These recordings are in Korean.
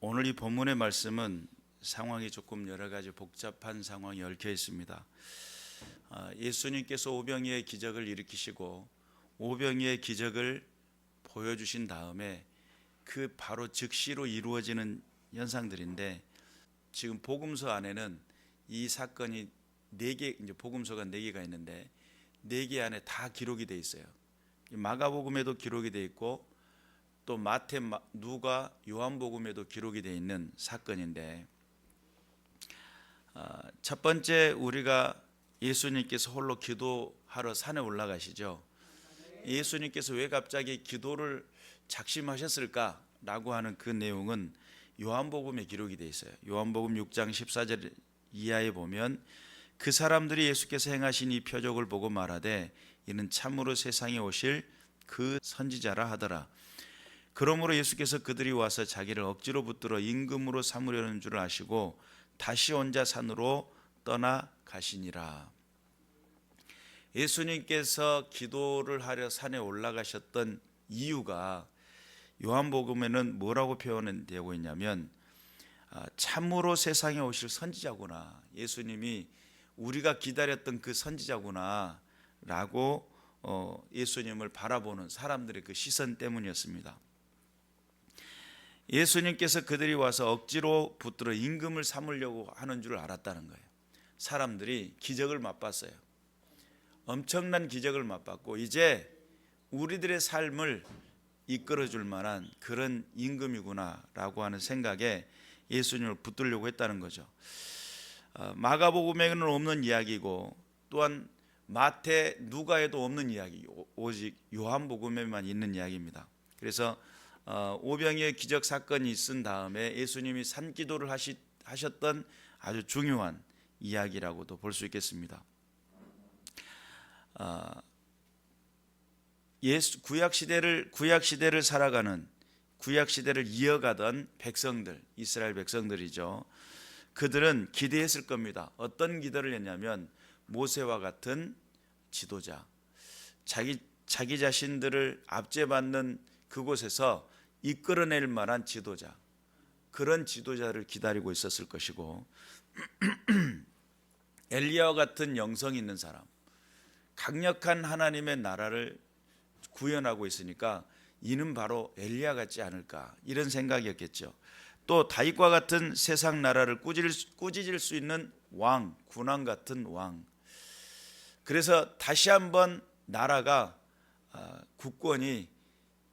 오늘 이 본문의 말씀은 상황이 조금 여러 가지 복잡한 상황이 얽혀 있습니다. 예수님께서 오병이의 기적을 일으키시고 오병이의 기적을 보여주신 다음에 그 바로 즉시로 이루어지는 현상들인데, 지금 복음서 안에는 이 사건이 이제 복음서가 4개가 있는데 4개 안에 다 기록이 돼 있어요. 마가복음에도 기록이 돼 있고 또 마태, 누가, 요한복음에도 기록이 되어 있는 사건인데, 첫 번째 우리가 예수님께서 홀로 기도하러 산에 올라가시죠. 예수님께서 왜 갑자기 기도를 작심하셨을까라고 하는 그 내용은 요한복음에 기록이 되어 있어요. 요한복음 6장 14절 이하에 보면 그 사람들이 예수께서 행하신 이 표적을 보고 말하되 이는 참으로 세상에 오실 그 선지자라 하더라. 그러므로 예수께서 그들이 와서 자기를 억지로 붙들어 임금으로 삼으려는 줄 아시고 다시 혼자 산으로 떠나 가시니라. 예수님께서 기도를 하려 산에 올라가셨던 이유가 요한복음에는 뭐라고 표현되고 있냐면 참으로 세상에 오실 선지자구나, 예수님이 우리가 기다렸던 그 선지자구나 라고 예수님을 바라보는 사람들의 그 시선 때문이었습니다. 예수님께서 그들이 와서 억지로 붙들어 임금을 삼으려고 하는 줄 알았다는 거예요. 사람들이 기적을 맛봤어요. 엄청난 기적을 맛봤고 이제 우리들의 삶을 이끌어줄 만한 그런 임금이구나라고 하는 생각에 예수님을 붙들려고 했다는 거죠. 마가복음에는 없는 이야기고 또한 마태, 누가에도 없는 이야기, 오직 요한복음에만 있는 이야기입니다. 그래서 오병이의 기적 사건이 있은 다음에 예수님이 산기도를 하셨던 아주 중요한 이야기라고도 볼 수 있겠습니다. 구약 시대를 살아가는, 구약 시대를 이어가던 백성들, 이스라엘 백성들이죠. 그들은 기대했을 겁니다. 어떤 기도를 했냐면 모세와 같은 지도자, 자기 자신들을 압제받는 그곳에서 이끌어낼 만한 지도자, 그런 지도자를 기다리고 있었을 것이고, 엘리야와 같은 영성 있는 사람, 강력한 하나님의 나라를 구현하고 있으니까 이는 바로 엘리야 같지 않을까, 이런 생각이었겠죠. 또 다윗과 같은 세상 나라를 꾸짖을 수 있는 왕, 군왕 같은 왕. 그래서 다시 한번 나라가, 국권이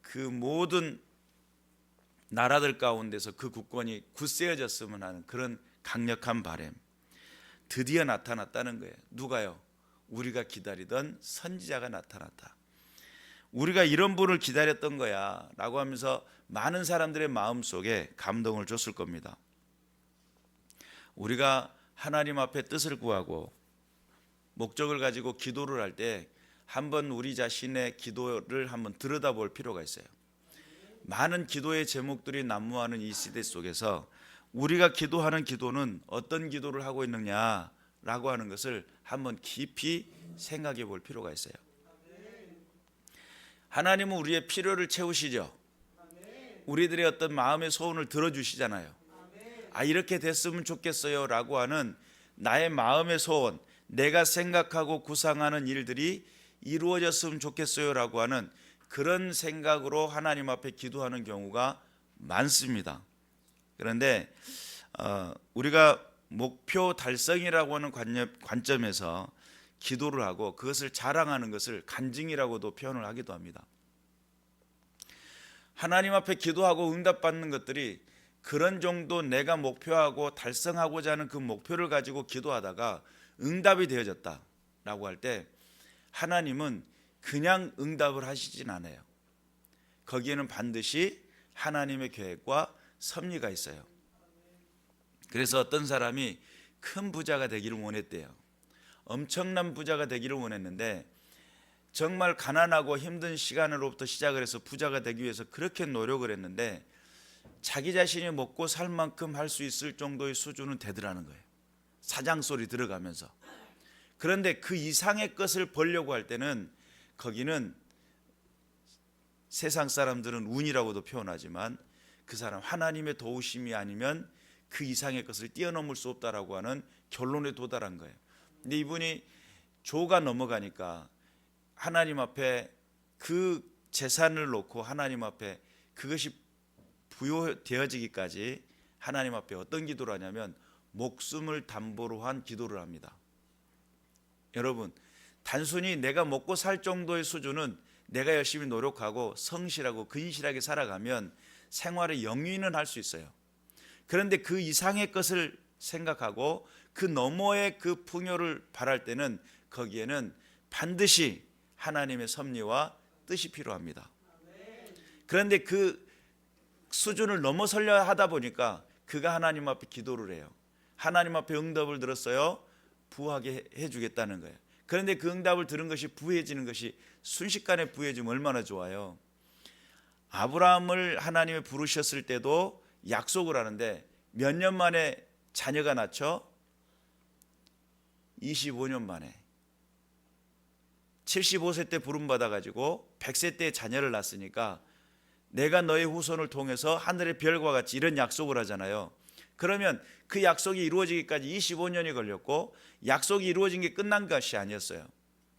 그 모든 나라들 가운데서 그 국권이 굳세어졌으면 하는 그런 강력한 바람, 드디어 나타났다는 거예요. 누가요? 우리가 기다리던 선지자가 나타났다. 우리가 이런 분을 기다렸던 거야 라고 하면서 많은 사람들의 마음속에 감동을 줬을 겁니다. 우리가 하나님 앞에 뜻을 구하고 목적을 가지고 기도를 할 때 한번 우리 자신의 기도를 한번 들여다볼 필요가 있어요. 많은 기도의 제목들이 난무하는 이 시대 속에서 우리가 기도하는 기도는 어떤 기도를 하고 있느냐라고 하는 것을 한번 깊이 생각해 볼 필요가 있어요. 하나님은 우리의 필요를 채우시죠. 우리들의 어떤 마음의 소원을 들어주시잖아요. 이렇게 됐으면 좋겠어요 라고 하는 나의 마음의 소원, 내가 생각하고 구상하는 일들이 이루어졌으면 좋겠어요 라고 하는 그런 생각으로 하나님 앞에 기도하는 경우가 많습니다. 그런데 우리가 목표 달성이라고 하는 관점에서 기도를 하고 그것을 자랑하는 것을 간증이라고도 표현을 하기도 합니다. 하나님 앞에 기도하고 응답받는 것들이 그런 정도 내가 목표하고 달성하고자 하는 그 목표를 가지고 기도하다가 응답이 되어졌다라고 할 때 하나님은 그냥 응답을 하시진 않아요. 거기에는 반드시 하나님의 계획과 섭리가 있어요. 그래서 어떤 사람이 큰 부자가 되기를 원했대요. 엄청난 부자가 되기를 원했는데 정말 가난하고 힘든 시간으로부터 시작을 해서 부자가 되기 위해서 그렇게 노력을 했는데 자기 자신이 먹고 살 만큼 할 수 있을 정도의 수준은 되더라는 거예요. 사장소리 들어가면서. 그런데 그 이상의 것을 벌려고 할 때는 거기는 세상 사람들은 운이라고도 표현하지만 그 사람 하나님의 도우심이 아니면 그 이상의 것을 뛰어넘을 수 없다라고 하는 결론에 도달한 거예요. 근데 이분이 조가 넘어가니까 하나님 앞에 그 재산을 놓고 하나님 앞에 그것이 부여되어지기까지 하나님 앞에 어떤 기도를 하냐면 목숨을 담보로 한 기도를 합니다. 여러분, 단순히 내가 먹고 살 정도의 수준은 내가 열심히 노력하고 성실하고 근실하게 살아가면 생활의 영위는 할 수 있어요. 그런데 그 이상의 것을 생각하고 그 너머의 그 풍요를 바랄 때는 거기에는 반드시 하나님의 섭리와 뜻이 필요합니다. 그런데 그 수준을 넘어서려 하다 보니까 그가 하나님 앞에 기도를 해요. 하나님 앞에 응답을 들었어요. 부하게 해주겠다는 거예요. 그런데 그 응답을 들은 것이 부해지는 것이 순식간에 부해지면 얼마나 좋아요. 아브라함을 하나님이 부르셨을 때도 약속을 하는데 몇 년 만에 자녀가 낳죠? 25년 만에. 75세 때 부름받아 가지고 100세 때 자녀를 낳았으니까 내가 너의 후손을 통해서 하늘의 별과 같이 이런 약속을 하잖아요. 그러면 그 약속이 이루어지기까지 25년이 걸렸고 약속이 이루어진 게 끝난 것이 아니었어요.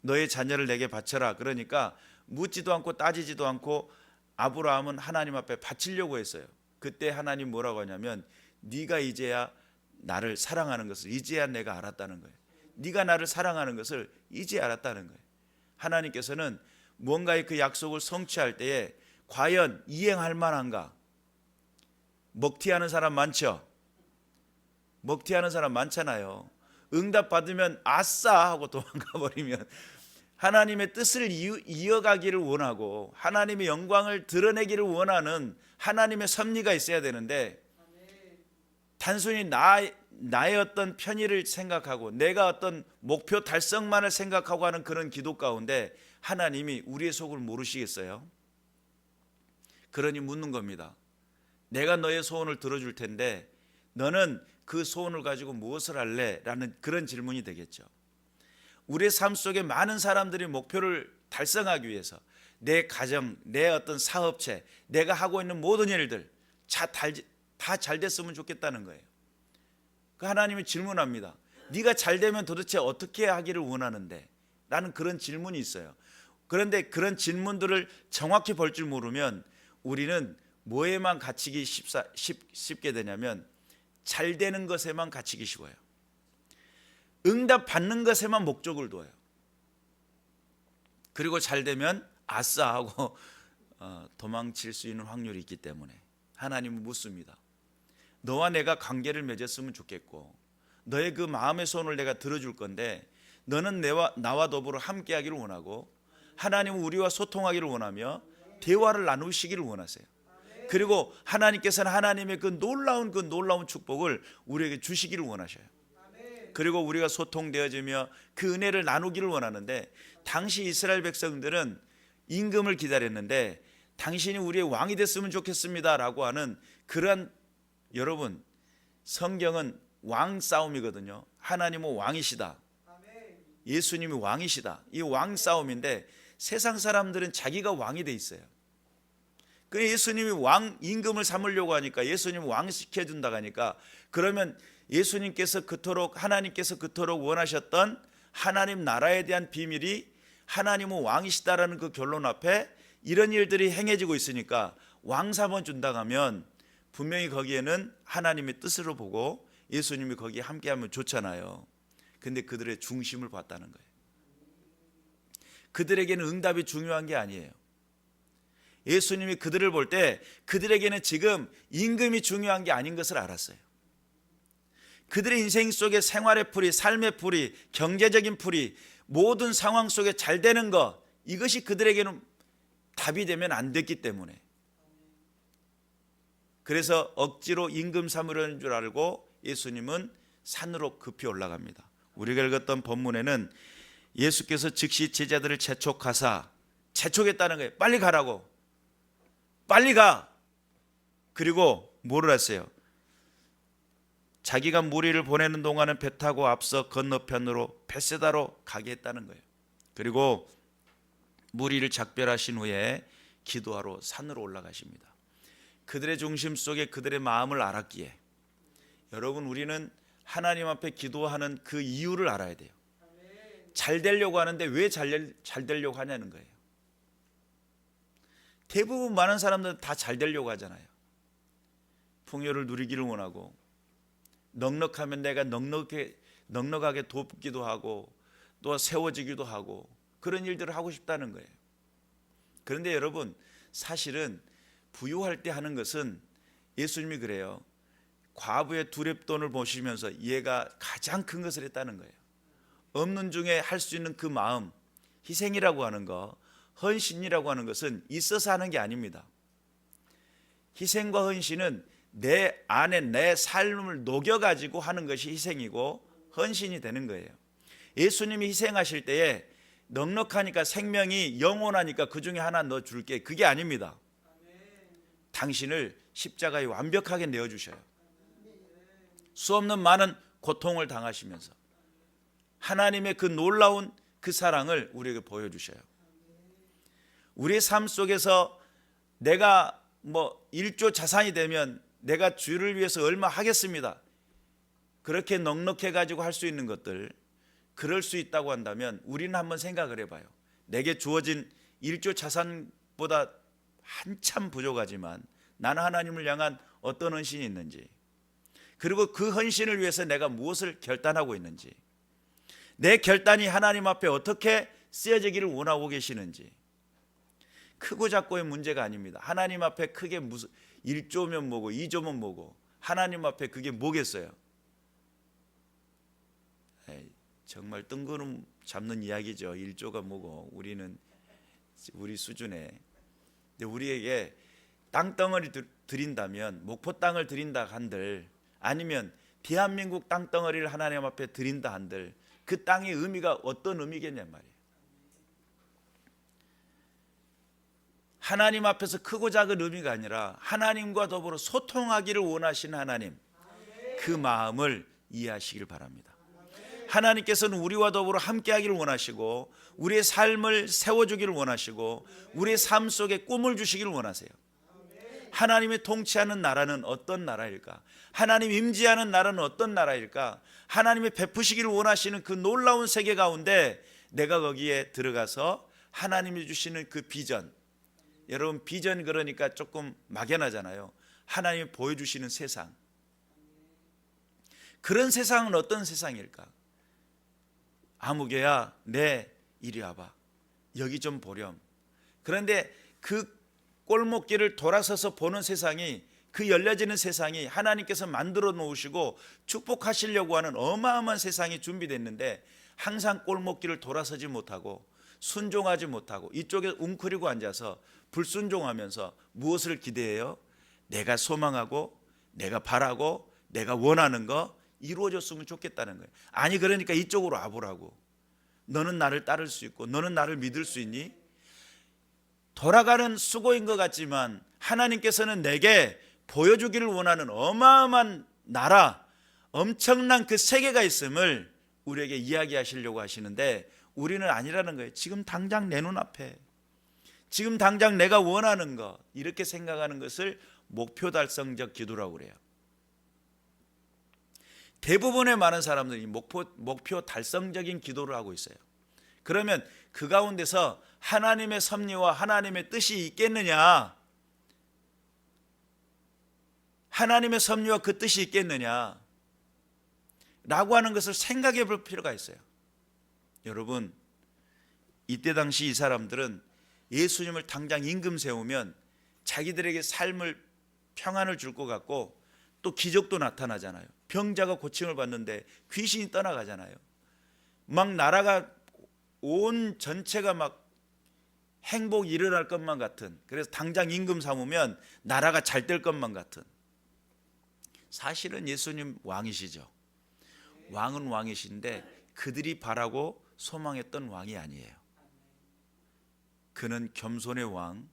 너의 자녀를 내게 바쳐라. 그러니까 묻지도 않고 따지지도 않고 아브라함은 하나님 앞에 바치려고 했어요. 그때 하나님 뭐라고 하냐면 네가 이제야 나를 사랑하는 것을 이제야 내가 알았다는 거예요. 네가 나를 사랑하는 것을 이제 알았다는 거예요. 하나님께서는 무언가의 그 약속을 성취할 때에 과연 이행할 만한가? 먹튀하는 사람 많죠? 먹튀하는 사람 많잖아요. 응답 받으면 아싸 하고 도망가 버리면 하나님의 뜻을 이어가기를 원하고 하나님의 영광을 드러내기를 원하는 하나님의 섭리가 있어야 되는데 단순히 나의 어떤 편의를 생각하고 내가 어떤 목표 달성만을 생각하고 하는 그런 기도 가운데 하나님이 우리의 속을 모르시겠어요? 그러니 묻는 겁니다. 내가 너의 소원을 들어줄 텐데 너는 그 소원을 가지고 무엇을 할래? 라는 그런 질문이 되겠죠. 우리의 삶 속에 많은 사람들이 목표를 달성하기 위해서 내 가정, 내 어떤 사업체, 내가 하고 있는 모든 일들 다 잘 됐으면 좋겠다는 거예요. 그 하나님이 질문합니다. 네가 잘 되면 도대체 어떻게 하기를 원하는데? 라는 그런 질문이 있어요. 그런데 그런 질문들을 정확히 볼 줄 모르면 우리는 뭐에만 갇히기 쉽게 되냐면 잘 되는 것에만 갇히기 쉬워요. 응답 받는 것에만 목적을 둬요. 그리고 잘 되면 아싸 하고 도망칠 수 있는 확률이 있기 때문에 하나님은 묻습니다. 너와 내가 관계를 맺었으면 좋겠고 너의 그 마음의 소원을 내가 들어줄 건데 너는 나와 더불어 함께하기를 원하고 하나님은 우리와 소통하기를 원하며 대화를 나누시기를 원하세요. 그리고 하나님께서는 하나님의 그 놀라운 축복을 우리에게 주시기를 원하셔요. 그리고 우리가 소통되어지며 그 은혜를 나누기를 원하는데 당시 이스라엘 백성들은 임금을 기다렸는데 당신이 우리의 왕이 됐으면 좋겠습니다 라고 하는 그러한, 여러분 성경은 왕 싸움이거든요. 하나님은 왕이시다. 예수님이 왕이시다. 이 왕 싸움인데 세상 사람들은 자기가 왕이 돼 있어요. 그 예수님이 왕 임금을 삼으려고 하니까 예수님 왕 시켜준다고 하니까 그러면 예수님께서 하나님께서 그토록 원하셨던 하나님 나라에 대한 비밀이 하나님은 왕이시다라는 그 결론 앞에 이런 일들이 행해지고 있으니까 왕 삼아 준다고 하면 분명히 거기에는 하나님의 뜻으로 보고 예수님이 거기에 함께하면 좋잖아요. 근데 그들의 중심을 봤다는 거예요. 그들에게는 응답이 중요한 게 아니에요. 예수님이 그들을 볼 때 그들에게는 지금 임금이 중요한 게 아닌 것을 알았어요. 그들의 인생 속에 생활의 풀이, 삶의 풀이, 경제적인 풀이, 모든 상황 속에 잘 되는 것, 이것이 그들에게는 답이 되면 안 됐기 때문에 그래서 억지로 임금 삼으려는 줄 알고 예수님은 산으로 급히 올라갑니다. 우리가 읽었던 본문에는 예수께서 즉시 제자들을 재촉했다는 거예요. 빨리 가라고. 빨리 가. 그리고 뭐를 했어요? 자기가 무리를 보내는 동안은 배 타고 앞서 건너편으로 벳세다로 가게 했다는 거예요. 그리고 무리를 작별하신 후에 기도하러 산으로 올라가십니다. 그들의 중심 속에 그들의 마음을 알았기에, 여러분, 우리는 하나님 앞에 기도하는 그 이유를 알아야 돼요. 잘 되려고 하는데 왜 잘 되려고 하냐는 거예요. 대부분 많은 사람들은 다 잘 되려고 하잖아요. 풍요를 누리기를 원하고, 넉넉하면 내가 넉넉하게 돕기도 하고, 또 세워지기도 하고, 그런 일들을 하고 싶다는 거예요. 그런데 여러분, 사실은 부유할 때 하는 것은, 예수님이 그래요. 과부의 두렙돈을 보시면서 얘가 가장 큰 것을 했다는 거예요. 없는 중에 할 수 있는 그 마음, 희생이라고 하는 거, 헌신이라고 하는 것은 있어서 하는 게 아닙니다. 희생과 헌신은 내 안에 내 삶을 녹여가지고 하는 것이 희생이고 헌신이 되는 거예요. 예수님이 희생하실 때에 넉넉하니까, 생명이 영원하니까 그 중에 하나 넣어줄게, 그게 아닙니다. 당신을 십자가에 완벽하게 내어주셔요. 수없는 많은 고통을 당하시면서 하나님의 그 놀라운 그 사랑을 우리에게 보여주셔요. 우리의 삶 속에서 내가 1조 자산이 되면 내가 주를 위해서 얼마 하겠습니다, 그렇게 넉넉해 가지고 할 수 있는 것들, 그럴 수 있다고 한다면 우리는 한번 생각을 해봐요. 내게 주어진 1조 자산보다 한참 부족하지만 나는 하나님을 향한 어떤 헌신이 있는지, 그리고 그 헌신을 위해서 내가 무엇을 결단하고 있는지, 내 결단이 하나님 앞에 어떻게 쓰여지기를 원하고 계시는지, 크고 작고의 문제가 아닙니다. 하나님 앞에 크게 무슨 1조면 뭐고 2조면 뭐고, 하나님 앞에 그게 뭐겠어요? 정말 뜬구름 잡는 이야기죠. 1조가 뭐고, 우리 수준에. 근데 우리에게 땅덩어리 드린다면, 목포 땅을 드린다 한들, 아니면 대한민국 땅덩어리를 하나님 앞에 드린다 한들, 그 땅의 의미가 어떤 의미겠냐 말이에요. 하나님 앞에서 크고 작은 의미가 아니라 하나님과 더불어 소통하기를 원하시는 하나님, 그 마음을 이해하시길 바랍니다. 하나님께서는 우리와 더불어 함께하기를 원하시고, 우리의 삶을 세워주기를 원하시고, 우리의 삶 속에 꿈을 주시기를 원하세요. 하나님이 통치하는 나라는 어떤 나라일까? 하나님 임재하는 나라는 어떤 나라일까? 하나님이 베푸시기를 원하시는 그 놀라운 세계 가운데 내가 거기에 들어가서 하나님이 주시는 그 비전, 여러분, 비전 그러니까 조금 막연하잖아요. 하나님이 보여주시는 세상, 그런 세상은 어떤 세상일까? 아무개야, 이리 와봐, 여기 좀 보렴. 그런데 그 골목길을 돌아서서 보는 세상이, 그 열려지는 세상이 하나님께서 만들어 놓으시고 축복하시려고 하는 어마어마한 세상이 준비됐는데, 항상 골목길을 돌아서지 못하고 순종하지 못하고 이쪽에 웅크리고 앉아서 불순종하면서 무엇을 기대해요? 내가 소망하고 내가 바라고 내가 원하는 거 이루어졌으면 좋겠다는 거예요. 아니, 그러니까 이쪽으로 와보라고. 너는 나를 따를 수 있고 너는 나를 믿을 수 있니? 돌아가는 수고인 것 같지만 하나님께서는 내게 보여주기를 원하는 어마어마한 나라, 엄청난 그 세계가 있음을 우리에게 이야기하시려고 하시는데, 우리는 아니라는 거예요. 지금 당장 내 눈앞에, 지금 당장 내가 원하는 것, 이렇게 생각하는 것을 목표 달성적 기도라고 그래요. 대부분의 많은 사람들이 목표 달성적인 기도를 하고 있어요. 그러면 그 가운데서 하나님의 섭리와 하나님의 뜻이 있겠느냐? 하나님의 섭리와 그 뜻이 있겠느냐? 라고 하는 것을 생각해 볼 필요가 있어요. 여러분, 이때 당시 이 사람들은 예수님을 당장 임금 세우면 자기들에게 삶을, 평안을 줄 것 같고, 또 기적도 나타나잖아요. 병자가 고침을 받는데 귀신이 떠나가잖아요. 막 나라가, 온 전체가 막 행복이 일어날 것만 같은, 그래서 당장 임금 삼으면 나라가 잘 될 것만 같은. 사실은 예수님 왕이시죠. 왕은 왕이신데 그들이 바라고 소망했던 왕이 아니에요. 그는 겸손의 왕,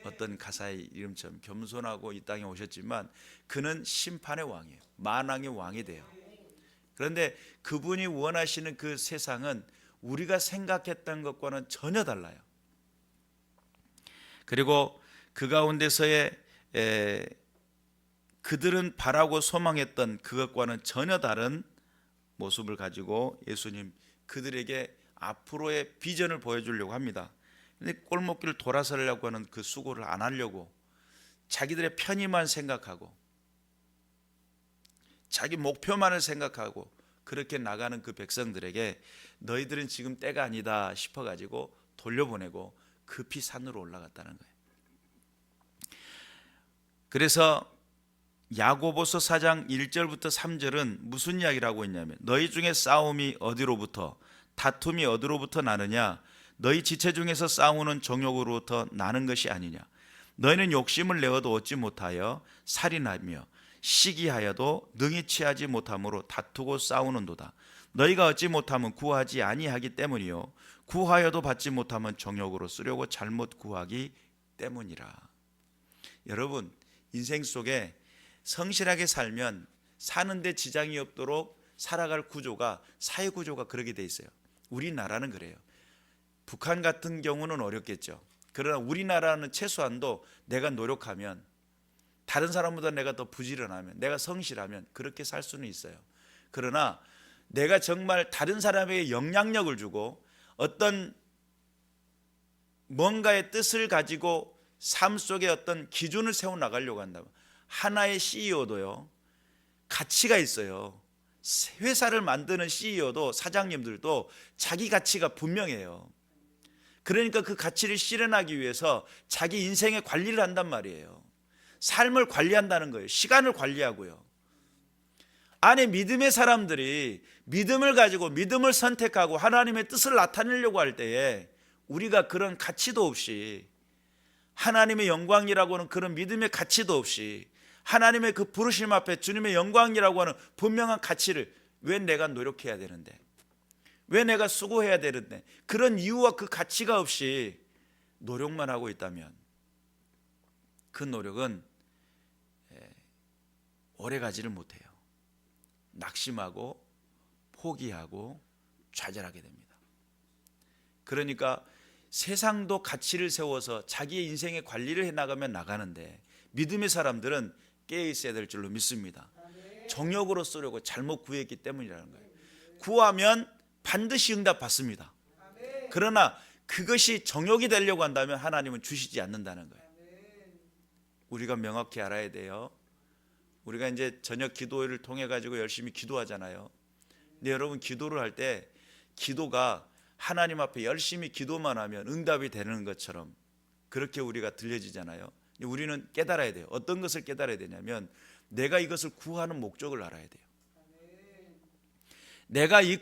어떤 가사의 이름처럼 겸손하고 이 땅에 오셨지만 그는 심판의 왕이에요. 만왕의 왕이 돼요. 그런데 그분이 원하시는 그 세상은 우리가 생각했던 것과는 전혀 달라요. 그리고 그 가운데서의 그들은 바라고 소망했던 그것과는 전혀 다른 모습을 가지고 예수님 그들에게 앞으로의 비전을 보여주려고 합니다. 근데 골목길을 돌아서려고 하는 그 수고를 안 하려고 자기들의 편의만 생각하고 자기 목표만을 생각하고 그렇게 나가는 그 백성들에게 너희들은 지금 때가 아니다 싶어가지고 돌려보내고 급히 산으로 올라갔다는 거예요. 그래서 야고보서 4장 1절부터 3절은 무슨 이야기를 하고 있냐면 너희 중에 싸움이 어디로부터 다툼이 어디로부터 나느냐 너희 지체 중에서 싸우는 정욕으로부터 나는 것이 아니냐 너희는 욕심을 내어도 얻지 못하여 살인하며 시기하여도 능히 취하지 못함으로 다투고 싸우는도다. 너희가 얻지 못하면 구하지 아니하기 때문이요 구하여도 받지 못하면 정욕으로 쓰려고 잘못 구하기 때문이라. 여러분 인생 속에 성실하게 살면 사는데 지장이 없도록 살아갈 구조가 사회 구조가 그렇게 돼 있어요. 우리나라는 그래요. 북한 같은 경우는 어렵겠죠. 그러나 우리나라는 최소한도 내가 노력하면 다른 사람보다 내가 더 부지런하면 내가 성실하면 그렇게 살 수는 있어요. 그러나 내가 정말 다른 사람에게 영향력을 주고 어떤 뭔가의 뜻을 가지고 삶 속에 어떤 기준을 세워 나가려고 한다면 하나의 CEO도요 가치가 있어요. 회사를 만드는 CEO도 사장님들도 자기 가치가 분명해요. 그러니까 그 가치를 실현하기 위해서 자기 인생의 관리를 한단 말이에요. 삶을 관리한다는 거예요. 시간을 관리하고요. 안에 믿음의 사람들이 믿음을 가지고 믿음을 선택하고 하나님의 뜻을 나타내려고 할 때에 우리가 그런 가치도 없이 하나님의 영광이라고 하는 그런 믿음의 가치도 없이 하나님의 그 부르심 앞에 주님의 영광이라고 하는 분명한 가치를 왜 내가 노력해야 되는데 왜 내가 수고해야 되는데 그런 이유와 그 가치가 없이 노력만 하고 있다면 그 노력은 오래가지를 못해요. 낙심하고 포기하고 좌절하게 됩니다. 그러니까 세상도 가치를 세워서 자기의 인생의 관리를 해나가면 나가는데 믿음의 사람들은 깨어있어야 될 줄로 믿습니다. 정욕으로 쓰려고 잘못 구했기 때문이라는 거예요. 구하면 반드시 응답받습니다. 그러나 그것이 정욕이 되려고 한다면 하나님은 주시지 않는다는 거예요. 우리가 명확히 알아야 돼요. 우리가 이제 저녁 기도회를 통해 가지고 열심히 기도하잖아요. 근데 여러분 기도를 할 때 기도가 하나님 앞에 열심히 기도만 하면 응답이 되는 것처럼 그렇게 우리가 들려지잖아요. 우리는 깨달아야 돼요. 어떤 것을 깨달아야 되냐면 내가 이것을 구하는 목적을 알아야 돼요. 내가 이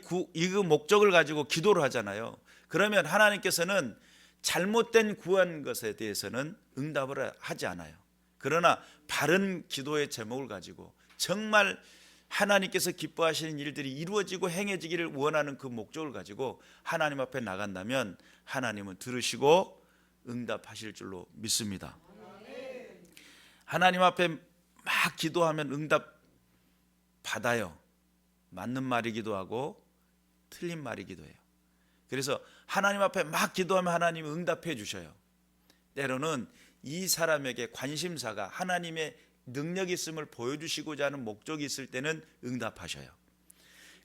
목적을 가지고 기도를 하잖아요. 그러면 하나님께서는 잘못된 구한 것에 대해서는 응답을 하지 않아요. 그러나 바른 기도의 제목을 가지고 정말 하나님께서 기뻐하시는 일들이 이루어지고 행해지기를 원하는 그 목적을 가지고 하나님 앞에 나간다면 하나님은 들으시고 응답하실 줄로 믿습니다. 하나님 앞에 막 기도하면 응답 받아요. 맞는 말이기도 하고 틀린 말이기도 해요. 그래서 하나님 앞에 막 기도하면 하나님이 응답해 주셔요. 때로는 이 사람에게 관심사가 하나님의 능력이 있음을 보여주시고자 하는 목적이 있을 때는 응답하셔요.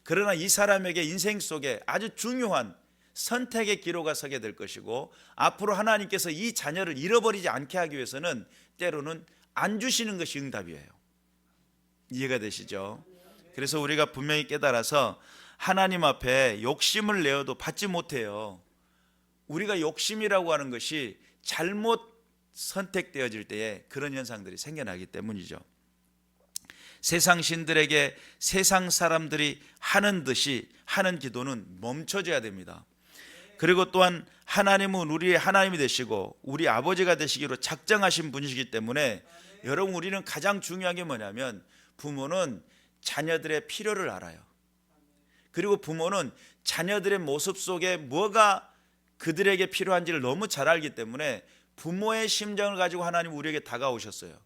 그러나 이 사람에게 인생 속에 아주 중요한 선택의 기로가 서게 될 것이고 앞으로 하나님께서 이 자녀를 잃어버리지 않게 하기 위해서는 때로는 안 주시는 것이 응답이에요. 이해가 되시죠? 그래서 우리가 분명히 깨달아서 하나님 앞에 욕심을 내어도 받지 못해요. 우리가 욕심이라고 하는 것이 잘못 선택되어질 때에 그런 현상들이 생겨나기 때문이죠. 세상 신들에게 세상 사람들이 하는 듯이 하는 기도는 멈춰져야 됩니다. 그리고 또한 하나님은 우리의 하나님이 되시고 우리 아버지가 되시기로 작정하신 분이시기 때문에 여러분 우리는 가장 중요한 게 뭐냐면 부모는 자녀들의 필요를 알아요. 그리고 부모는 자녀들의 모습 속에 뭐가 그들에게 필요한지를 너무 잘 알기 때문에 부모의 심정을 가지고 하나님 우리에게 다가오셨어요.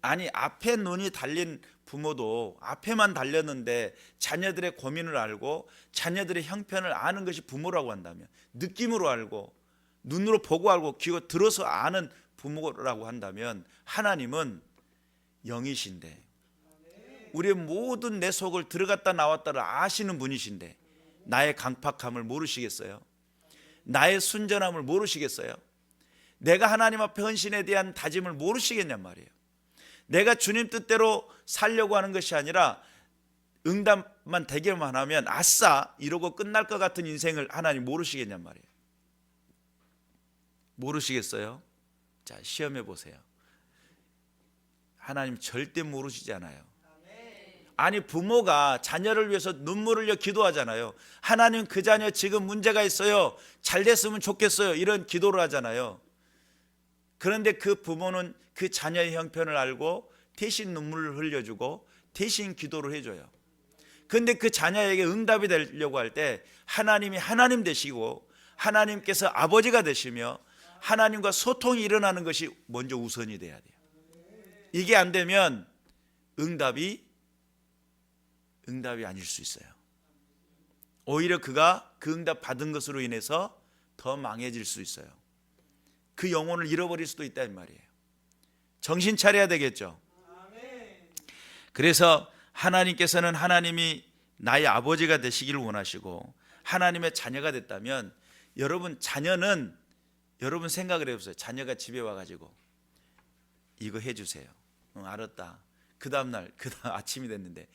아니 앞에 눈이 달린 부모도 앞에만 달렸는데 자녀들의 고민을 알고 자녀들의 형편을 아는 것이 부모라고 한다면 느낌으로 알고 눈으로 보고 알고 귀로 들어서 아는 부모라고 한다면 하나님은 영이신데 우리의 모든 내 속을 들어갔다 나왔다를 아시는 분이신데 나의 강팍함을 모르시겠어요? 나의 순전함을 모르시겠어요? 내가 하나님 앞에 헌신에 대한 다짐을 모르시겠냔 말이에요. 내가 주님 뜻대로 살려고 하는 것이 아니라 응답만 되기만 하면 아싸 이러고 끝날 것 같은 인생을 하나님 모르시겠냔 말이에요. 모르시겠어요? 자, 시험해 보세요. 하나님 절대 모르시지 않아요. 아니, 부모가 자녀를 위해서 눈물을 흘려 기도하잖아요. 하나님, 그 자녀 지금 문제가 있어요. 잘 됐으면 좋겠어요. 이런 기도를 하잖아요. 그런데 그 부모는 그 자녀의 형편을 알고 대신 눈물을 흘려주고 대신 기도를 해줘요. 그런데 그 자녀에게 응답이 되려고 할 때 하나님이 하나님 되시고 하나님께서 아버지가 되시며 하나님과 소통이 일어나는 것이 먼저 우선이 돼야 돼요. 이게 안 되면 응답이 아닐 수 있어요. 오히려 그가 그 응답 받은 것으로 인해서 더 망해질 수 있어요. 그 영혼을 잃어버릴 수도 있다 이 말이에요. 정신 차려야 되겠죠. 그래서 하나님께서는 하나님이 나의 아버지가 되시기를 원하시고 하나님의 자녀가 됐다면 여러분 자녀는 여러분 생각을 해보세요. 자녀가 집에 와가지고 이거 해주세요. 알았다. 그 다음날 아침이 됐는데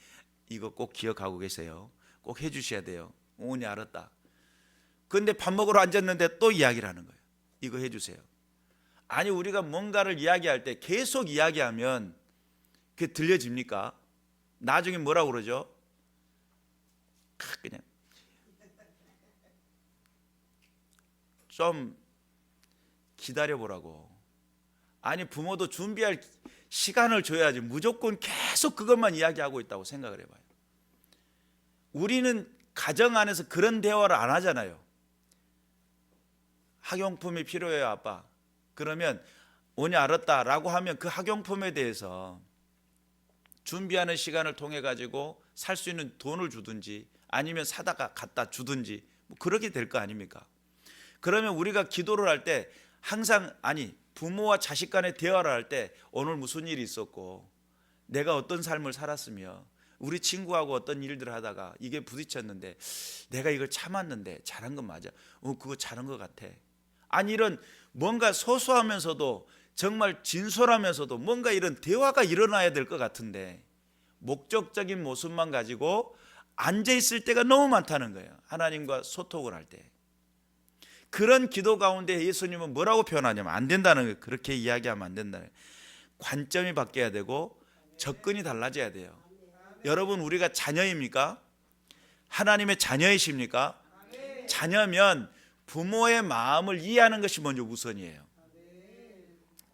이거 꼭 기억하고 계세요. 꼭 해주셔야 돼요. 오니 알았다. 그런데 밥 먹으러 앉았는데 또 이야기를 하는 거예요. 이거 해주세요. 아니, 우리가 뭔가를 이야기할 때 계속 이야기하면 그게 들려집니까? 나중에 뭐라고 그러죠? 그냥 좀 기다려보라고. 아니, 부모도 준비할 시간을 줘야지 무조건 계속 그것만 이야기하고 있다고 생각을 해봐요. 우리는 가정 안에서 그런 대화를 안 하잖아요. 학용품이 필요해요, 아빠. 그러면 오니 알았다라고 하면 그 학용품에 대해서 준비하는 시간을 통해 가지고 살 수 있는 돈을 주든지 아니면 사다가 갖다 주든지 뭐 그렇게 될 거 아닙니까? 그러면 우리가 기도를 할 때 항상 부모와 자식 간의 대화를 할 때 오늘 무슨 일이 있었고 내가 어떤 삶을 살았으며 우리 친구하고 어떤 일들을 하다가 이게 부딪혔는데 내가 이걸 참았는데 잘한 건 맞아. 그거 잘한 것 같아. 이런 뭔가 소소하면서도 정말 진솔하면서도 뭔가 이런 대화가 일어나야 될 것 같은데 목적적인 모습만 가지고 앉아있을 때가 너무 많다는 거예요. 하나님과 소통을 할 때. 그런 기도 가운데 예수님은 뭐라고 표현하냐면 안 된다는 거예요. 그렇게 이야기하면 안 된다는 거예요. 관점이 바뀌어야 되고 접근이 달라져야 돼요. 여러분, 우리가 자녀입니까? 하나님의 자녀이십니까? 자녀면 부모의 마음을 이해하는 것이 먼저 우선이에요.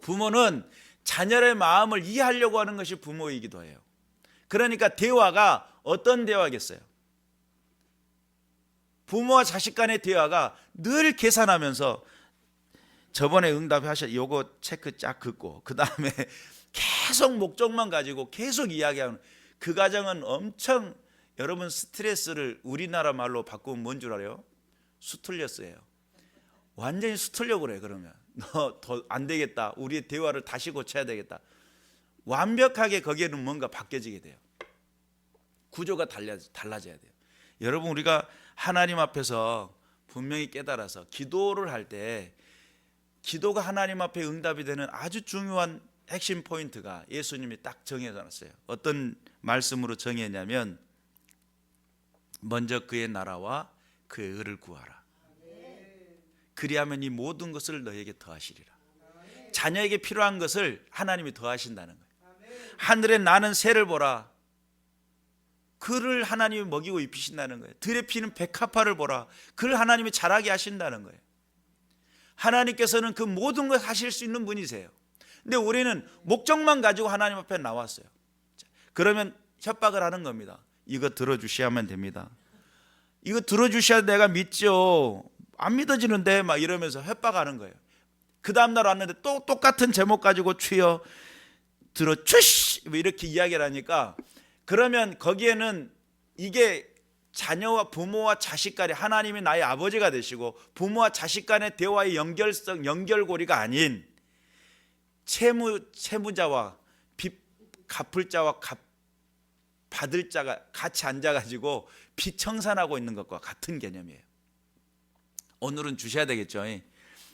부모는 자녀의 마음을 이해하려고 하는 것이 부모이기도 해요. 그러니까 대화가 어떤 대화겠어요? 부모와 자식 간의 대화가 늘 계산하면서 저번에 응답하셨 요거 체크 쫙 긋고 그 다음에 계속 목적만 가지고 계속 이야기하는 그 가정은 엄청 여러분 스트레스를 우리나라 말로 바꾸면 뭔 줄 알아요? 수틀렸어요. 완전히 수틀려 그래. 그러면 너 더 안 되겠다. 우리의 대화를 다시 고쳐야 되겠다. 완벽하게 거기에는 뭔가 바뀌어지게 돼요. 구조가 달라져야 돼요. 여러분, 우리가 하나님 앞에서 분명히 깨달아서 기도를 할 때 기도가 하나님 앞에 응답이 되는 아주 중요한 핵심 포인트가 예수님이 딱 정해놨어요. 어떤 말씀으로 정했냐면 먼저 그의 나라와 그의 의를 구하라. 그리하면 이 모든 것을 너에게 더하시리라. 자녀에게 필요한 것을 하나님이 더하신다는 거예요. 하늘에 나는 새를 보라. 그를 하나님이 먹이고 입히신다는 거예요. 들에 피는 백합화를 보라. 그를 하나님이 자라게 하신다는 거예요. 하나님께서는 그 모든 걸 하실 수 있는 분이세요. 근데 우리는 목적만 가지고 하나님 앞에 나왔어요. 그러면 협박을 하는 겁니다. 이거 들어주셔야만 됩니다. 이거 들어주셔야 내가 믿죠. 안 믿어지는데 막 이러면서 협박하는 거예요. 그 다음날 왔는데 또 똑같은 제목 가지고 주여 들어주시 이렇게 이야기를 하니까 그러면 거기에는 이게 자녀와 부모와 자식 간에 하나님이 나의 아버지가 되시고 부모와 자식 간의 대화의 연결성, 연결고리가 아닌 채무자와 빚 갚을 자와 받을 자가 같이 앉아가지고 빚 청산하고 있는 것과 같은 개념이에요. 오늘은 주셔야 되겠죠.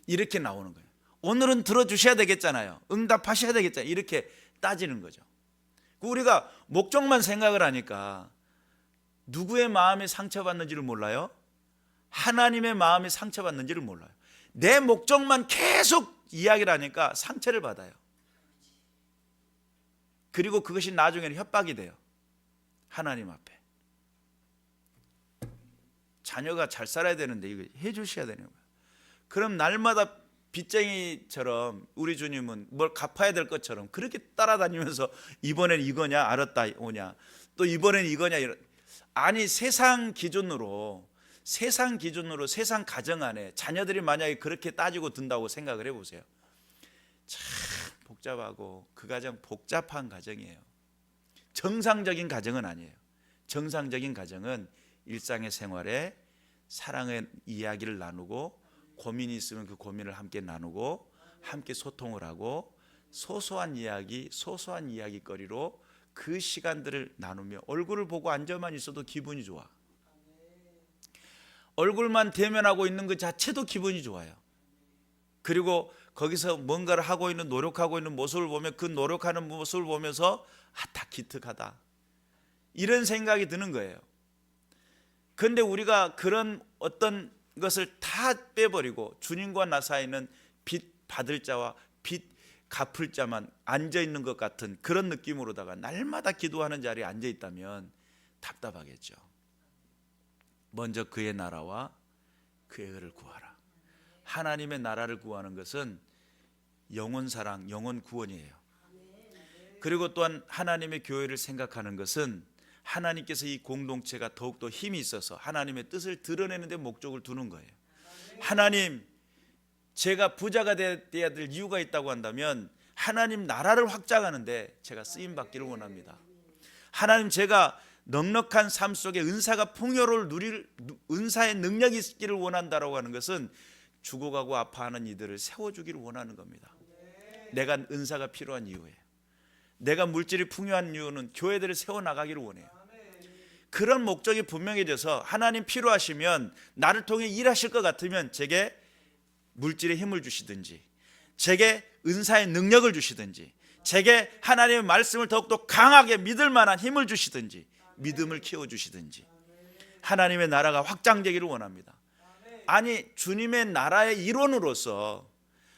이렇게 나오는 거예요. 오늘은 들어주셔야 되겠잖아요. 응답하셔야 되겠잖아요. 이렇게 따지는 거죠. 우리가 목적만 생각을 하니까 누구의 마음이 상처받는지를 몰라요. 하나님의 마음이 상처받는지를 몰라요. 내 목적만 계속 이야기를 하니까 상처를 받아요. 그리고 그것이 나중에는 협박이 돼요. 하나님 앞에. 자녀가 잘 살아야 되는데 이거 해 주셔야 되는 거예요. 그럼 날마다 빚쟁이처럼 우리 주님은 뭘 갚아야 될 것처럼 그렇게 따라다니면서 이번엔 이거냐, 알았다 오냐, 또 이번엔 이거냐, 아니 세상 기준으로 세상 가정 안에 자녀들이 만약에 그렇게 따지고 든다고 생각을 해보세요. 참 복잡하고 그 가정 복잡한 가정이에요. 정상적인 가정은 아니에요. 정상적인 가정은 일상의 생활에 사랑의 이야기를 나누고 고민이 있으면 그 고민을 함께 나누고 함께 소통을 하고 소소한 이야기거리로 그 시간들을 나누며 얼굴을 보고 앉아만 있어도 기분이 좋아. 얼굴만 대면하고 있는 것 자체도 기분이 좋아요. 그리고 거기서 뭔가를 하고 있는 노력하고 있는 모습을 보면 그 노력하는 모습을 보면서 다 기특하다 이런 생각이 드는 거예요. 그런데 우리가 그런 어떤 것을 다 빼버리고 주님과 나 사이는 빚 받을 자와 빚 갚을 자만 앉아있는 것 같은 그런 느낌으로다가 날마다 기도하는 자리에 앉아있다면 답답하겠죠. 먼저 그의 나라와 그의 의를 구하라. 하나님의 나라를 구하는 것은 영혼 사랑, 영혼 구원이에요. 그리고 또한 하나님의 교회를 생각하는 것은 하나님께서 이 공동체가 더욱더 힘이 있어서 하나님의 뜻을 드러내는 데 목적을 두는 거예요. 하나님, 제가 부자가 되어야 될 이유가 있다고 한다면 하나님 나라를 확장하는데 제가 쓰임받기를 원합니다. 하나님, 제가 넉넉한 삶 속에 은사가 풍요를 누릴 은사의 능력이 있기를 원한다라고 하는 것은 죽어가고 아파하는 이들을 세워주기를 원하는 겁니다. 내가 은사가 필요한 이유예요. 내가 물질이 풍요한 이유는 교회들을 세워나가기를 원해요. 그런 목적이 분명해져서 하나님 필요하시면 나를 통해 일하실 것 같으면 제게 물질의 힘을 주시든지 제게 은사의 능력을 주시든지 제게 하나님의 말씀을 더욱더 강하게 믿을 만한 힘을 주시든지 믿음을 키워주시든지 하나님의 나라가 확장되기를 원합니다. 아니, 주님의 나라의 일원으로서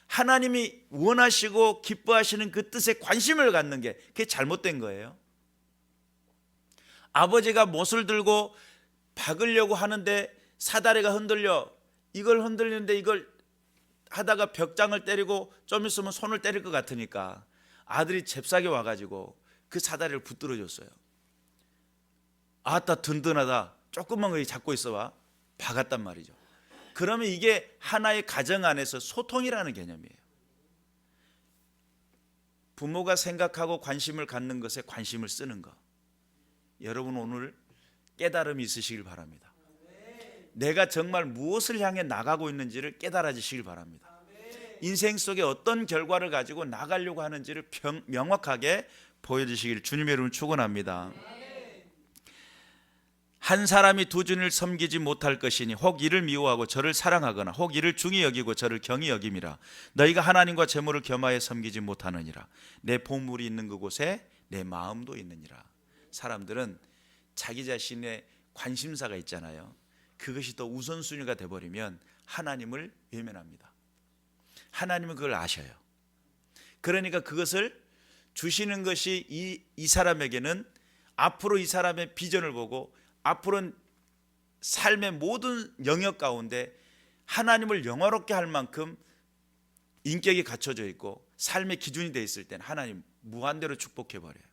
하나님이 원하시고 기뻐하시는 그 뜻에 관심을 갖는 게 그게 잘못된 거예요. 아버지가 못을 들고 박으려고 하는데 사다리가 흔들려 이걸 흔들리는데 이걸 하다가 벽장을 때리고 좀 있으면 손을 때릴 것 같으니까 아들이 잽싸게 와가지고 그 사다리를 붙들어 줬어요. 아따 든든하다. 조금만 거기 잡고 있어봐. 박았단 말이죠. 그러면 이게 하나의 가정 안에서 소통이라는 개념이에요. 부모가 생각하고 관심을 갖는 것에 관심을 쓰는 것. 여러분 오늘 깨달음이 있으시길 바랍니다. 내가 정말 무엇을 향해 나가고 있는지를 깨달아지시길 바랍니다. 인생 속에 어떤 결과를 가지고 나가려고 하는지를 명확하게 보여주시기를 주님의 이름으로 축원합니다. 한 사람이 두 주님을 섬기지 못할 것이니 혹 이를 미워하고 저를 사랑하거나 혹 이를 중히 여기고 저를 경히 여김이라. 너희가 하나님과 재물을 겸하여 섬기지 못하느니라. 내 보물이 있는 그곳에 내 마음도 있느니라. 사람들은 자기 자신의 관심사가 있잖아요. 그것이 더 우선순위가 돼버리면 하나님을 외면합니다. 하나님은 그걸 아셔요. 그러니까 그것을 주시는 것이 이 사람에게는 앞으로 이 사람의 비전을 보고 앞으로는 삶의 모든 영역 가운데 하나님을 영화롭게 할 만큼 인격이 갖춰져 있고 삶의 기준이 되어 있을 때는 하나님 무한대로 축복해버려요.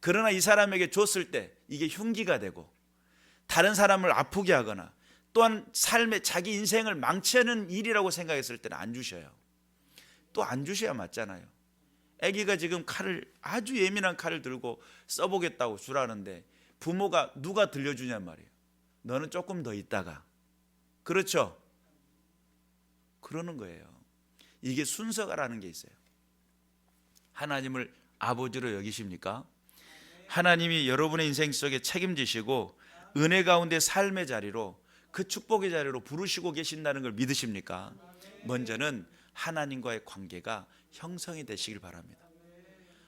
그러나 이 사람에게 줬을 때 이게 흉기가 되고 다른 사람을 아프게 하거나 또한 삶의 자기 인생을 망치는 일이라고 생각했을 때는 안 주셔요. 또 안 주셔야 맞잖아요. 아기가 지금 아주 예민한 칼을 들고 써보겠다고 주라는데 부모가 누가 들려주냔 말이에요. 너는 조금 더 있다가. 그렇죠? 그러는 거예요. 이게 순서가라는 게 있어요. 하나님을 아버지로 여기십니까? 하나님이 여러분의 인생 속에 책임지시고 은혜 가운데 삶의 자리로, 그 축복의 자리로 부르시고 계신다는 걸 믿으십니까? 먼저는 하나님과의 관계가 형성이 되시길 바랍니다.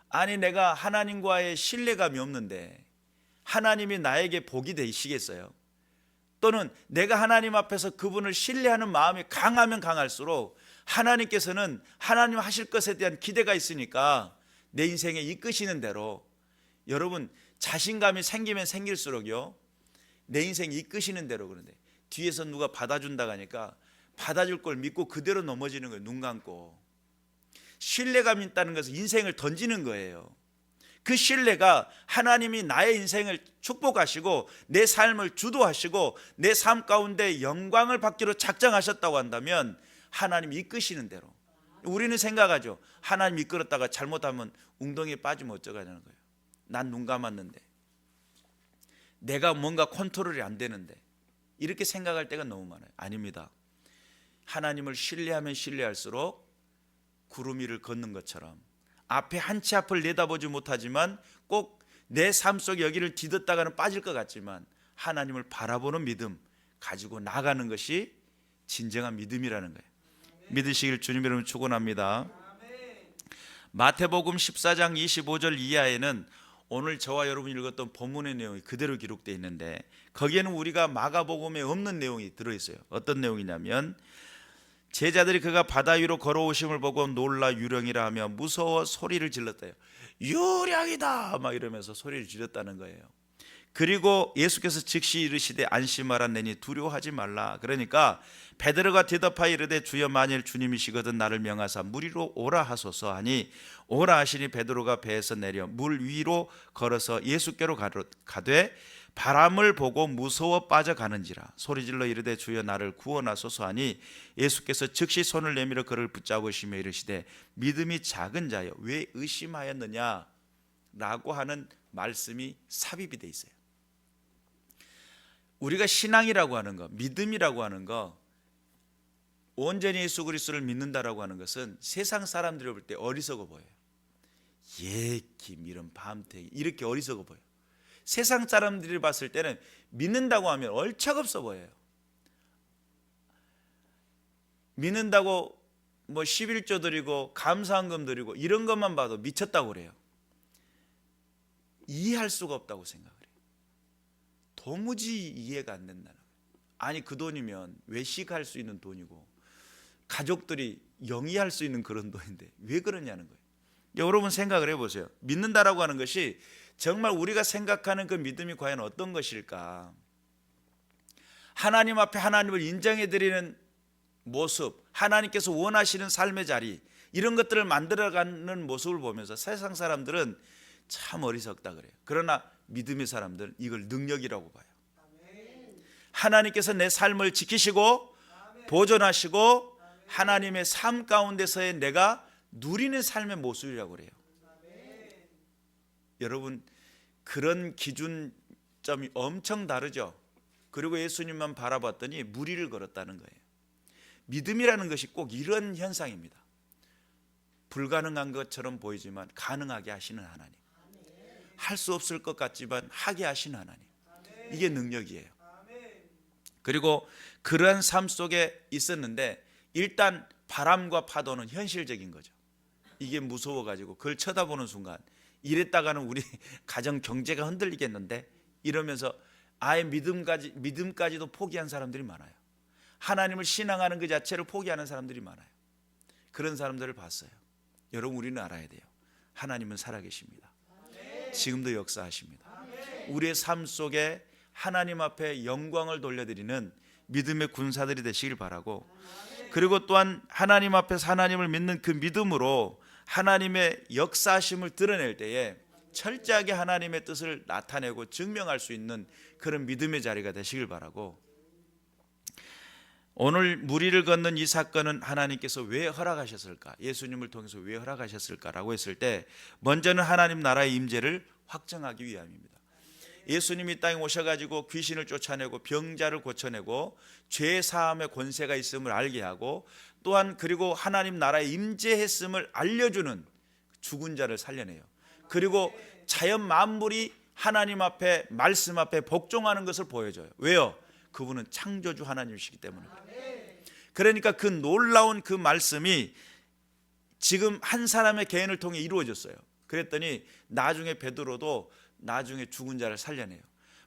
아니, 내가 하나님과의 신뢰감이 없는데 하나님이 나에게 복이 되시겠어요? 또는 내가 하나님 앞에서 그분을 신뢰하는 마음이 강하면 강할수록 하나님께서는 하나님 하실 것에 대한 기대가 있으니까 내 인생에 이끄시는 대로, 여러분 자신감이 생기면 생길수록요, 내 인생 이끄시는 대로. 그런데 뒤에서 누가 받아준다고 하니까 받아줄 걸 믿고 그대로 넘어지는 거예요. 눈 감고. 신뢰감이 있다는 것은 인생을 던지는 거예요. 그 신뢰가 하나님이 나의 인생을 축복하시고 내 삶을 주도하시고 내 삶 가운데 영광을 받기로 작정하셨다고 한다면 하나님이 이끄시는 대로. 우리는 생각하죠. 하나님 이끌었다가 잘못하면 웅덩이에 빠지면 어쩌냐는 거예요. 난 눈 감았는데, 내가 뭔가 컨트롤이 안 되는데, 이렇게 생각할 때가 너무 많아요. 아닙니다. 하나님을 신뢰하면 신뢰할수록 구름 위를 걷는 것처럼 앞에 한 치 앞을 내다보지 못하지만 꼭 내 삶 속 여기를 디뎠다가는 빠질 것 같지만 하나님을 바라보는 믿음 가지고 나가는 것이 진정한 믿음이라는 거예요. 믿으시길 주님 이름으로 축원합니다. 마태복음 14장 25절 이하에는 오늘 저와 여러분이 읽었던 본문의 내용이 그대로 기록되어 있는데, 거기에는 우리가 마가복음에 없는 내용이 들어있어요. 어떤 내용이냐면, 제자들이 그가 바다 위로 걸어오심을 보고 놀라 유령이라 하며 무서워 소리를 질렀대요. 유령이다 막 이러면서 소리를 질렀다는 거예요. 그리고 예수께서 즉시 이르시되 안심하라, 내니 두려워하지 말라. 그러니까 베드로가 대답하여 이르되 주여, 만일 주님이시거든 나를 명하사 물 위로 오라 하소서 하니, 오라 하시니 베드로가 배에서 내려 물 위로 걸어서 예수께로 가되 바람을 보고 무서워 빠져가는지라. 소리질러 이르되 주여 나를 구원하소서 하니, 예수께서 즉시 손을 내밀어 그를 붙잡으시며 이르시되 믿음이 작은 자여 왜 의심하였느냐 라고 하는 말씀이 삽입이 돼 있어요. 우리가 신앙이라고 하는 거, 믿음이라고 하는 거, 온전히 예수 그리스도를 믿는다라고 하는 것은 세상 사람들이 볼 때 어리석어 보여요. 예김 이런 밤탱이 이렇게 어리석어 보여요. 세상 사람들이 봤을 때는 믿는다고 하면 얼척없어 보여요. 믿는다고 뭐 11조 드리고 감사한금 드리고 이런 것만 봐도 미쳤다고 그래요. 이해할 수가 없다고 생각을 해요. 도무지 이해가 안 된다는 거예요. 아니, 그 돈이면 외식할 수 있는 돈이고 가족들이 영위할 수 있는 그런 돈인데 왜 그러냐는 거예요. 여러분 생각을 해보세요. 믿는다라고 하는 것이 정말 우리가 생각하는 그 믿음이 과연 어떤 것일까? 하나님 앞에 하나님을 인정해드리는 모습, 하나님께서 원하시는 삶의 자리, 이런 것들을 만들어가는 모습을 보면서 세상 사람들은 참 어리석다 그래요. 그러나 믿음의 사람들은 이걸 능력이라고 봐요. 하나님께서 내 삶을 지키시고 보존하시고 하나님의 삶 가운데서의 내가 누리는 삶의 모습이라고 그래요. 여러분, 그런 기준점이 엄청 다르죠. 그리고 예수님만 바라봤더니 무리를 걸었다는 거예요. 믿음이라는 것이 꼭 이런 현상입니다. 불가능한 것처럼 보이지만 가능하게 하시는 하나님, 할 수 없을 것 같지만 하게 하시는 하나님, 이게 능력이에요. 그리고 그러한 삶 속에 있었는데 일단 바람과 파도는 현실적인 거죠. 이게 무서워가지고 그걸 쳐다보는 순간 이랬다가는 우리 가정 경제가 흔들리겠는데 이러면서 아예 믿음까지도 포기한 사람들이 많아요. 하나님을 신앙하는 그 자체를 포기하는 사람들이 많아요. 그런 사람들을 봤어요. 여러분, 우리는 알아야 돼요. 하나님은 살아계십니다. 지금도 역사하십니다. 우리의 삶 속에 하나님 앞에 영광을 돌려드리는 믿음의 군사들이 되시길 바라고, 그리고 또한 하나님 앞에서 하나님을 믿는 그 믿음으로 하나님의 역사하심을 드러낼 때에 철저하게 하나님의 뜻을 나타내고 증명할 수 있는 그런 믿음의 자리가 되시길 바라고, 오늘 무리를 걷는 이 사건은 하나님께서 왜 허락하셨을까? 예수님을 통해서 왜 허락하셨을까라고 했을 때 먼저는 하나님 나라의 임재를 확정하기 위함입니다. 예수님이 땅에 오셔가지고 귀신을 쫓아내고 병자를 고쳐내고 죄 사함의 권세가 있음을 알게 하고, 또한 그리고 하나님 나라에 임재했음을 알려주는 죽은 자를 살려내요. 그리고 자연 만물이 하나님 앞에 말씀 앞에 복종하는 것을 보여줘요. 왜요? 그분은 창조주 하나님이시기 때문에. 그러니까 그 놀라운 그 말씀이 지금 한 사람의 개인을 통해 이루어졌어요. 그랬더니 나중에 베드로도 나중에 죽은 자를 살려내요.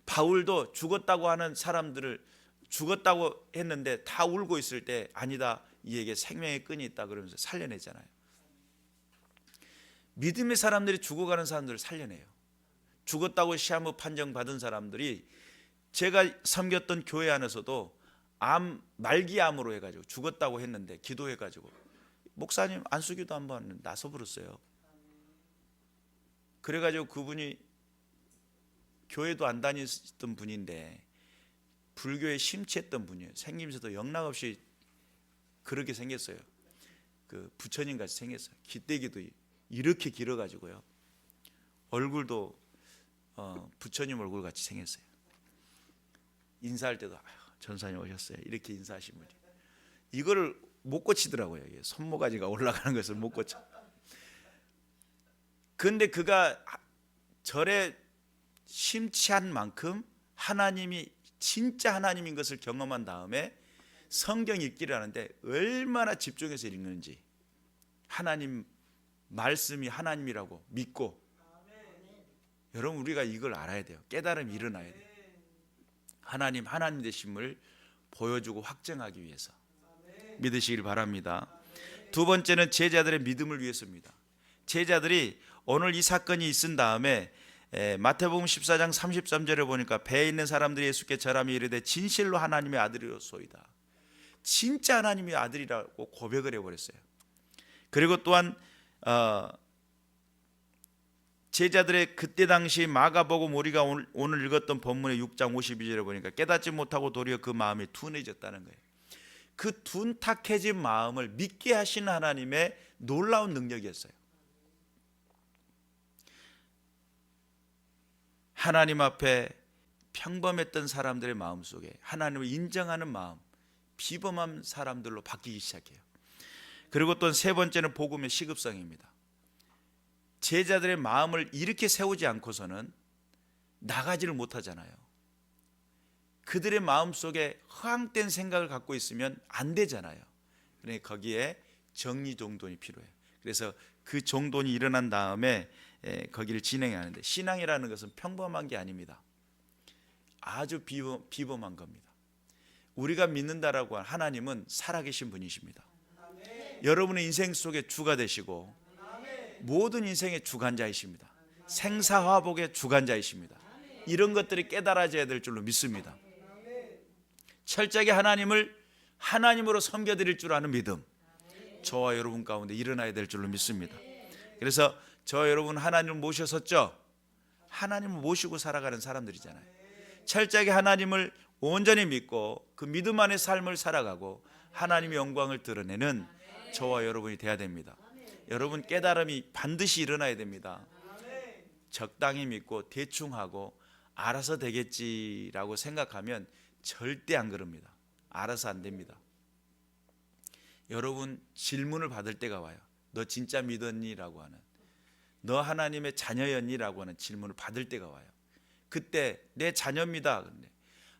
바울도 죽었다고 하는 사람들을 죽었다고 했는데 다 울고 있을 때 아니다, 이에게 생명의 끈이 있다 그러면서 살려내잖아요. 믿음의 사람들이 죽어가는 사람들을 살려내요. 죽었다고 시한부 판정받은 사람들이 제가 섬겼던 교회 안에서도 말기암으로 해가지고 죽었다고 했는데 기도해가지고 목사님 안수기도 한번 나서 부르세요. 그래가지고 그분이 교회도 안 다니던 분인데 불교에 심취했던 분이에요. 생김새도 영락없이 그렇게 생겼어요. 그 부처님 같이 생겼어요. 기대기도 이렇게 길어가지고요. 얼굴도 부처님 얼굴 같이 생겼어요. 인사할 때도 전사님 오셨어요. 이렇게 인사하신 분이 이거를 못 고치더라고요. 손모가지가 올라가는 것을 못 고쳐. 근데 그가 절에 심취한 만큼 하나님이 진짜 하나님인 것을 경험한 다음에 성경 읽기를 하는데 얼마나 집중해서 읽는지, 하나님 말씀이 하나님이라고 믿고. 여러분, 우리가 이걸 알아야 돼요. 깨달음이 일어나야 돼요. 하나님 되심을 보여주고 확증하기 위해서 믿으시길 바랍니다. 두 번째는 제자들의 믿음을 위해서입니다. 제자들이 오늘 이 사건이 있은 다음에 마태복음 14장 33절에 보니까 배에 있는 사람들이 예수께 절하며 이르되 진실로 하나님의 아들이로소이다. 진짜 하나님의 아들이라고 고백을 해버렸어요. 그리고 또한 제자들의 그때 당시 마가복음 우리가 오늘 읽었던 본문의 6장 52절에 보니까 깨닫지 못하고 도리어 그 마음이 둔해졌다는 거예요. 그 둔탁해진 마음을 믿게 하시는 하나님의 놀라운 능력이었어요. 하나님 앞에 평범했던 사람들의 마음 속에 하나님을 인정하는 마음, 비범한 사람들로 바뀌기 시작해요. 그리고 또 세 번째는 복음의 시급성입니다. 제자들의 마음을 이렇게 세우지 않고서는 나가지를 못하잖아요. 그들의 마음 속에 허황된 생각을 갖고 있으면 안 되잖아요. 그러니까 거기에 정리정돈이 필요해요. 그래서 그 정돈이 일어난 다음에 거기를 진행하는데, 신앙이라는 것은 평범한 게 아닙니다. 아주 비범한 겁니다. 우리가 믿는다라고 한 하나님은 살아계신 분이십니다. 여러분의 인생 속에 주가 되시고 모든 인생의 주관자이십니다. 생사화복의 주관자이십니다. 이런 것들이 깨달아져야 될 줄로 믿습니다. 철저하게 하나님을 하나님으로 섬겨드릴 줄 아는 믿음, 저와 여러분 가운데 일어나야 될 줄로 믿습니다. 그래서 저와 여러분 하나님을 모셨었죠? 하나님을 모시고 살아가는 사람들이잖아요. 철저하게 하나님을 온전히 믿고 그 믿음 안의 삶을 살아가고 하나님의 영광을 드러내는 저와 여러분이 돼야 됩니다. 여러분, 깨달음이 반드시 일어나야 됩니다. 적당히 믿고 대충 하고 알아서 되겠지라고 생각하면 절대 안 그럽니다. 알아서 안 됩니다. 여러분, 질문을 받을 때가 와요. 너 진짜 믿었니? 라고 하는, 너 하나님의 자녀였니? 라고 하는 질문을 받을 때가 와요. 그때 내 자녀입니다. 근데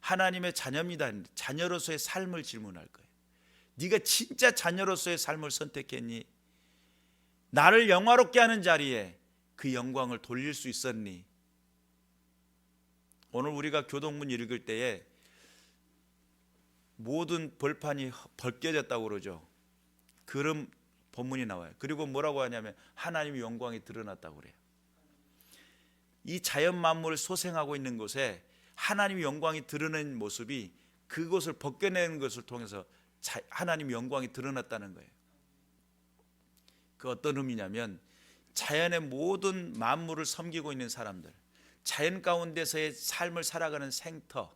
하나님의 자녀입니다. 자녀로서의 삶을 질문할 거예요. 네가 진짜 자녀로서의 삶을 선택했니? 나를 영화롭게 하는 자리에 그 영광을 돌릴 수 있었니? 오늘 우리가 교동문 읽을 때에 모든 벌판이 벗겨졌다고 그러죠. 그런 본문이 나와요. 그리고 뭐라고 하냐면 하나님의 영광이 드러났다고 그래요. 이 자연 만물을 소생하고 있는 곳에 하나님의 영광이 드러낸 모습이 그곳을 벗겨내는 것을 통해서 하나님의 영광이 드러났다는 거예요. 그 어떤 의미냐면 자연의 모든 만물을 섬기고 있는 사람들, 자연 가운데서의 삶을 살아가는 생터,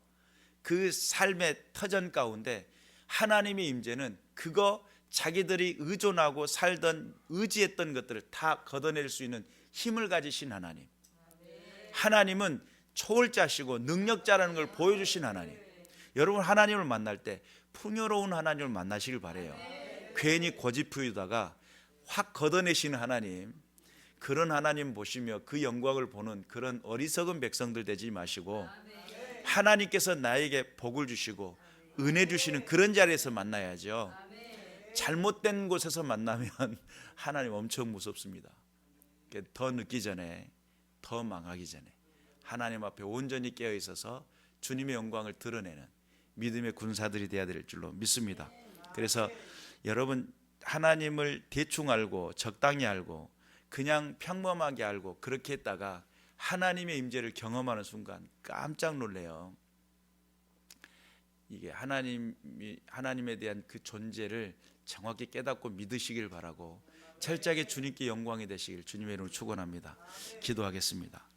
그 삶의 터전 가운데 하나님의 임재는 그거 자기들이 의존하고 살던 의지했던 것들을 다 걷어낼 수 있는 힘을 가지신 하나님. 하나님은 초월자시고 능력자라는 걸 보여주신 하나님. 여러분, 하나님을 만날 때 풍요로운 하나님을 만나시길 바래요. 괜히 고집부리다가 확 걷어내시는 하나님, 그런 하나님 보시며 그 영광을 보는 그런 어리석은 백성들 되지 마시고 하나님께서 나에게 복을 주시고 은혜 주시는 그런 자리에서 만나야죠. 잘못된 곳에서 만나면 하나님 엄청 무섭습니다. 더 늦기 전에, 더 망하기 전에 하나님 앞에 온전히 깨어 있어서 주님의 영광을 드러내는 믿음의 군사들이 되어야 될 줄로 믿습니다. 그래서 여러분, 하나님을 대충 알고 적당히 알고 그냥 평범하게 알고 그렇게 했다가 하나님의 임재를 경험하는 순간 깜짝 놀래요. 이게 하나님에 대한 그 존재를 정확히 깨닫고 믿으시길 바라고 철저하게 주님께 영광이 되시길 주님의 이름으로 축원합니다. 기도하겠습니다.